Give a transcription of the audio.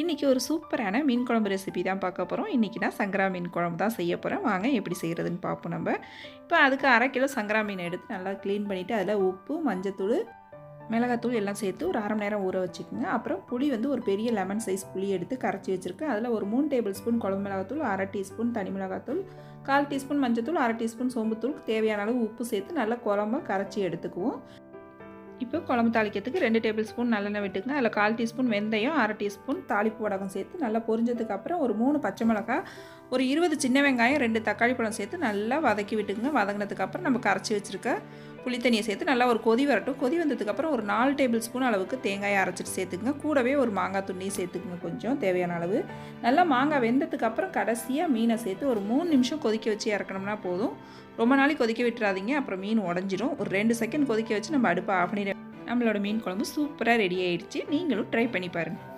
இன்றைக்கி ஒரு சூப்பரான மீன் குழம்பு ரெசிபி தான் பார்க்க போகிறோம். இன்றைக்கி நான் சங்கரா மீன் குழம்பு தான் செய்ய போகிறேன். வாங்க எப்படி செய்கிறதுன்னு பார்ப்போம் நம்ம. இப்போ அதுக்கு 1/2 கிலோ சங்கரா மீனை எடுத்து நல்லா க்ளீன் பண்ணிவிட்டு அதில் உப்பு, மஞ்சத்தூள், மிளகாத்தூள் எல்லாம் சேர்த்து ஒரு 1/2 மணி நேரம் ஊற வச்சுக்கோங்க. அப்புறம் புளி வந்து ஒரு பெரிய லெமன் சைஸ் புளி எடுத்து கரைச்சி வச்சுருக்கேன். அதில் ஒரு 3 டேபிள் ஸ்பூன் குழம்பு மிளகாத்தூள், 1/2 டீஸ்பூன் தனி மிளகாத்தூள், 1/4 டீஸ்பூன் மஞ்சத்தூள், 1/2 டீஸ்பூன் சோம்புத்தூள், தேவையான அளவு உப்பு சேர்த்து நல்லா குழம்பா கரைச்சி எடுத்துக்குவோம். இப்போ குழம்பு தாளிக்கிறதுக்கு 2 டேபிள் ஸ்பூன் நல்லெண்ணெய் விட்டுக்குங்க. அதில் 1/4 டீஸ்பூன் வெந்தயம், 1/2 டீஸ்பூன் தாளிப்பு வடகம் சேர்த்து நல்லா பொரிஞ்சதுக்கப்புறம் ஒரு 3 பச்சை மிளகாய், ஒரு 20 சின்ன வெங்காயம், 2 தக்காளி பழம் சேர்த்து நல்லா வதக்கி விட்டுக்குங்க. வதங்கினதுக்கப்புறம் நம்ம கரைச்சி வச்சுருக்க புளி தண்ணியை சேர்த்து நல்லா ஒரு கொதி வரட்டும். கொதி வந்ததுக்கப்புறம் ஒரு 4 டேபிள் ஸ்பூன் அளவுக்கு தேங்காயை அரைச்சிட்டு சேர்த்துக்குங்க. கூடவே ஒரு மாங்காய் துண்ணியும் சேர்த்துக்குங்க கொஞ்சம் தேவையான அளவு. நல்லா மாங்காய் வெந்ததுக்கப்புறம் கடைசியாக மீனை சேர்த்து ஒரு 3 நிமிஷம் கொதிக்க வச்சு இறக்கணும்னா போதும். ரொம்ப நாளைக்கு கொதிக்க விட்டுறாதீங்க, அப்புறம் மீன் உடஞ்சிரும். ஒரு 2 செகண்ட் கொதிக்க வச்சு நம்ம அடுப்பை ஆஃப் பண்ணிட நம்மளோட மீன் குழம்பு சூப்பராக ரெடி ஆயிடுச்சு. நீங்களும் ட்ரை பண்ணி பாருங்கள்.